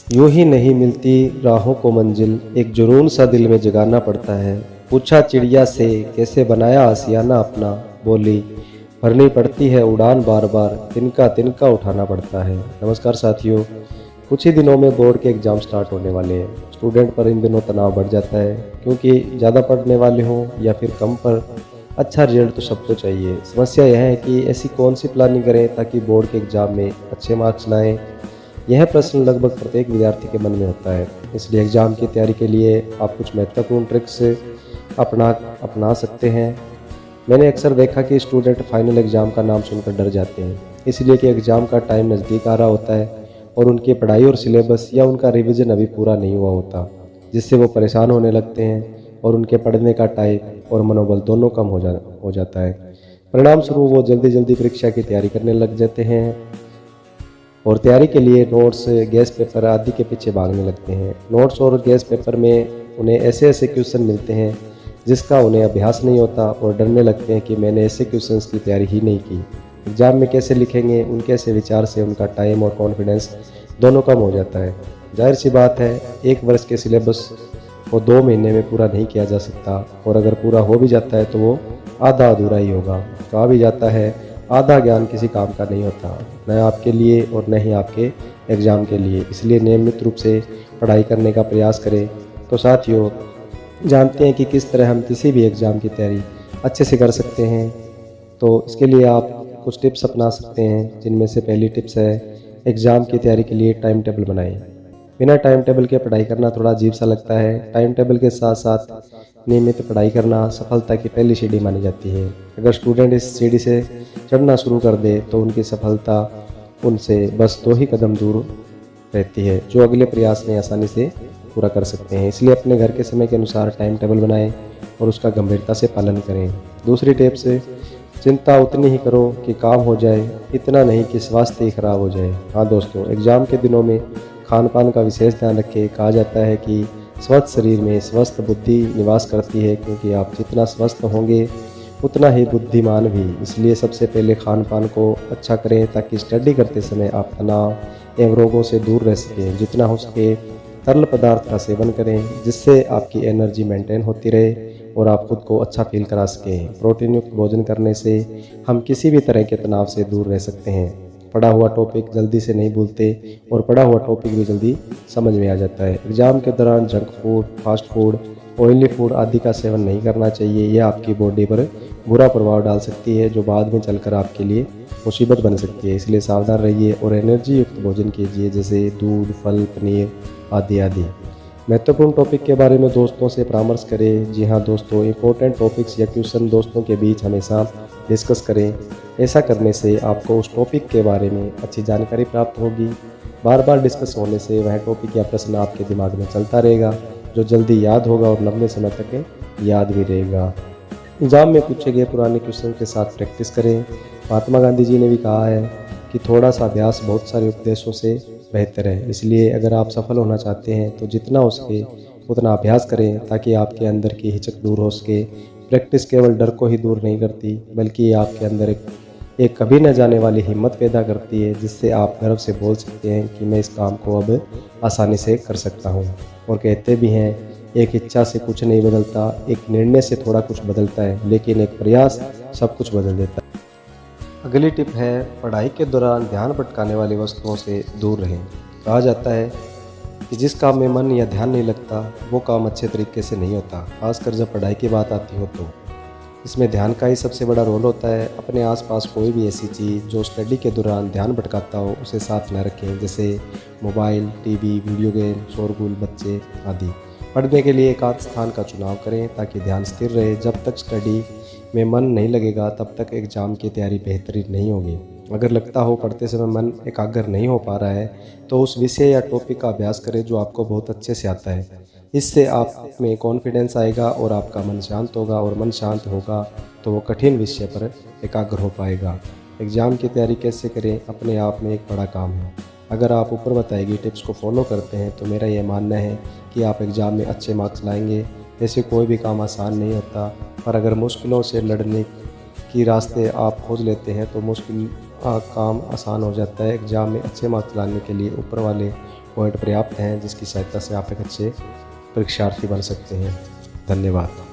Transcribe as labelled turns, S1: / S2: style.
S1: यूं ही नहीं मिलती राहों को मंजिल, एक जुनून सा दिल में जगाना पड़ता है। पूछा चिड़िया से कैसे बनाया आसियाना अपना, बोली भरनी पड़ती है उड़ान बार बार, तिनका तिनका उठाना पड़ता है। नमस्कार साथियों, कुछ ही दिनों में बोर्ड के एग्ज़ाम स्टार्ट होने वाले हैं। स्टूडेंट पर इन दिनों तनाव बढ़ जाता है, क्योंकि ज़्यादा पढ़ने वाले हों या फिर कम पर अच्छा रिजल्ट तो सबको चाहिए। समस्या यह है कि ऐसी कौन सी प्लानिंग करें ताकि बोर्ड के एग्ज़ाम में अच्छे मार्क्स लाएं। यह प्रश्न लगभग प्रत्येक विद्यार्थी के मन में होता है। इसलिए एग्ज़ाम की तैयारी के लिए आप कुछ महत्वपूर्ण ट्रिक्स अपना सकते हैं। मैंने अक्सर देखा कि स्टूडेंट फाइनल एग्ज़ाम का नाम सुनकर डर जाते हैं, इसलिए कि एग्ज़ाम का टाइम नज़दीक आ रहा होता है और उनकी पढ़ाई और सिलेबस या उनका रिवीजन अभी पूरा नहीं हुआ होता, जिससे वो परेशान होने लगते हैं और उनके पढ़ने का टाइम और मनोबल दोनों कम हो जाता है। परिणाम स्वरूप वो जल्दी जल्दी परीक्षा की तैयारी करने लग जाते हैं और तैयारी के लिए नोट्स, गेस पेपर आदि के पीछे भागने लगते हैं। नोट्स और गेस पेपर में उन्हें ऐसे ऐसे क्वेश्चन मिलते हैं जिसका उन्हें अभ्यास नहीं होता और डरने लगते हैं कि मैंने ऐसे क्वेश्चंस की तैयारी ही नहीं की। एग्ज़ाम में कैसे लिखेंगे, उनके ऐसे विचार से उनका टाइम और कॉन्फिडेंस दोनों कम हो जाता है। जाहिर सी बात है, एक वर्ष के सिलेबस को 2 महीने में पूरा नहीं किया जा सकता, और अगर पूरा हो भी जाता है तो वो आधा अधूरा ही होगा। कहा भी जाता है, आधा ज्ञान किसी काम का नहीं होता, न आपके लिए और न ही आपके एग्ज़ाम के लिए। इसलिए नियमित रूप से पढ़ाई करने का प्रयास करें। तो साथियों, जानते हैं कि किस तरह हम किसी भी एग्ज़ाम की तैयारी अच्छे से कर सकते हैं। तो इसके लिए आप कुछ टिप्स अपना सकते हैं, जिनमें से पहली टिप्स है, एग्ज़ाम की तैयारी के लिए टाइम टेबल बनाएं। बिना टाइम टेबल के पढ़ाई करना थोड़ा अजीब सा लगता है। टाइम टेबल के साथ साथ नियमित पढ़ाई करना सफलता की पहली सीढ़ी मानी जाती है। अगर स्टूडेंट इस सीढ़ी से चढ़ना शुरू कर दे तो उनकी सफलता उनसे बस 2 ही कदम दूर रहती है, जो अगले प्रयास में आसानी से पूरा कर सकते हैं। इसलिए अपने घर के समय के अनुसार टाइम टेबल बनाएं और उसका गंभीरता से पालन करें। दूसरी टिप से, चिंता उतनी ही करो कि काम हो जाए, इतना नहीं कि स्वास्थ्य ही खराब हो जाए। हाँ दोस्तों, एग्ज़ाम के दिनों में खान पान का विशेष ध्यान रखें। कहा जाता है कि स्वस्थ शरीर में स्वस्थ बुद्धि निवास करती है, क्योंकि आप जितना स्वस्थ होंगे उतना ही बुद्धिमान भी। इसलिए सबसे पहले खान पान को अच्छा करें ताकि स्टडी करते समय आप तनाव एवं रोगों से दूर रह सकें। जितना हो सके तरल पदार्थ का सेवन करें, जिससे आपकी एनर्जी मेंटेन होती रहे और आप खुद को अच्छा फील करा सकें। प्रोटीन युक्त भोजन करने से हम किसी भी तरह के तनाव से दूर रह सकते हैं। पढ़ा हुआ टॉपिक जल्दी से नहीं भूलते और पढ़ा हुआ टॉपिक भी जल्दी समझ में आ जाता है। एग्ज़ाम के दौरान junk food, fast food, oily food आदि का सेवन नहीं करना चाहिए। यह आपकी बॉडी पर बुरा प्रभाव डाल सकती है, जो बाद में चलकर आपके लिए मुसीबत बन सकती है। इसलिए सावधान रहिए और एनर्जी युक्त भोजन कीजिए, जैसे दूध, फल, पनीर आदि आदि। महत्वपूर्ण टॉपिक के बारे में दोस्तों से परामर्श करें। जी हाँ दोस्तों, इंपॉर्टेंट टॉपिक्स या क्वेश्चन दोस्तों के बीच हमेशा डिस्कस करें। ऐसा करने से आपको उस टॉपिक के बारे में अच्छी जानकारी प्राप्त होगी। बार बार डिस्कस होने से वह टॉपिक या प्रश्न आपके दिमाग में चलता रहेगा, जो जल्दी याद होगा और लंबे समय तक याद भी रहेगा। एग्ज़ाम में पूछे गए पुराने क्वेश्चन के साथ प्रैक्टिस करें। महात्मा गांधी जी ने भी कहा है कि थोड़ा सा अभ्यास बहुत सारे उपदेशों से बेहतर है। इसलिए अगर आप सफल होना चाहते हैं तो जितना हो सके उतना अभ्यास करें, ताकि आपके अंदर की हिचक दूर हो सके। प्रैक्टिस केवल डर को ही दूर नहीं करती, बल्कि ये आपके अंदर एक कभी न जाने वाली हिम्मत पैदा करती है, जिससे आप गर्व से बोल सकते हैं कि मैं इस काम को अब आसानी से कर सकता हूँ। और कहते भी हैं, एक इच्छा से कुछ नहीं बदलता, एक निर्णय से थोड़ा कुछ बदलता है, लेकिन एक प्रयास सब कुछ बदल देता है। अगली टिप है, पढ़ाई के दौरान ध्यान भटकाने वाली वस्तुओं से दूर रहें। कहा जाता है कि जिस काम में मन या ध्यान नहीं लगता वो काम अच्छे तरीके से नहीं होता, खासकर जब पढ़ाई की बात आती हो तो। इसमें ध्यान का ही सबसे बड़ा रोल होता है। अपने आसपास कोई भी ऐसी चीज़ जो स्टडी के दौरान ध्यान भटकाता हो उसे साथ न रखें, जैसे मोबाइल, टीवी, वीडियो गेम, शोरगुल, बच्चे आदि। पढ़ने के लिए एकांत स्थान का चुनाव करें ताकि ध्यान स्थिर रहे। जब तक स्टडी में मन नहीं लगेगा तब तक एग्ज़ाम की तैयारी बेहतरीन नहीं होगी। अगर लगता हो पढ़ते समय मन एकाग्र नहीं हो पा रहा है तो उस विषय या टॉपिक का अभ्यास करें जो आपको बहुत अच्छे से आता है। इससे आप में कॉन्फिडेंस आएगा और आपका मन शांत होगा, और मन शांत होगा तो वो कठिन विषय पर एकाग्र हो पाएगा। एग्ज़ाम की तैयारी कैसे करें, अपने आप में एक बड़ा काम है। अगर आप ऊपर बताई गई टिप्स को फॉलो करते हैं तो मेरा यह मानना है कि आप एग्ज़ाम में अच्छे मार्क्स लाएंगे। ऐसे कोई भी काम आसान नहीं होता, पर अगर मुश्किलों से लड़ने की रास्ते आप खोज लेते हैं तो मुश्किल काम आसान हो जाता है। एग्ज़ाम में अच्छे मार्क्स लाने के लिए ऊपर वाले पॉइंट पर्याप्त हैं जिसकी सहायता से आप एक अच्छे परीक्षार्थी बन सकते हैं। धन्यवाद।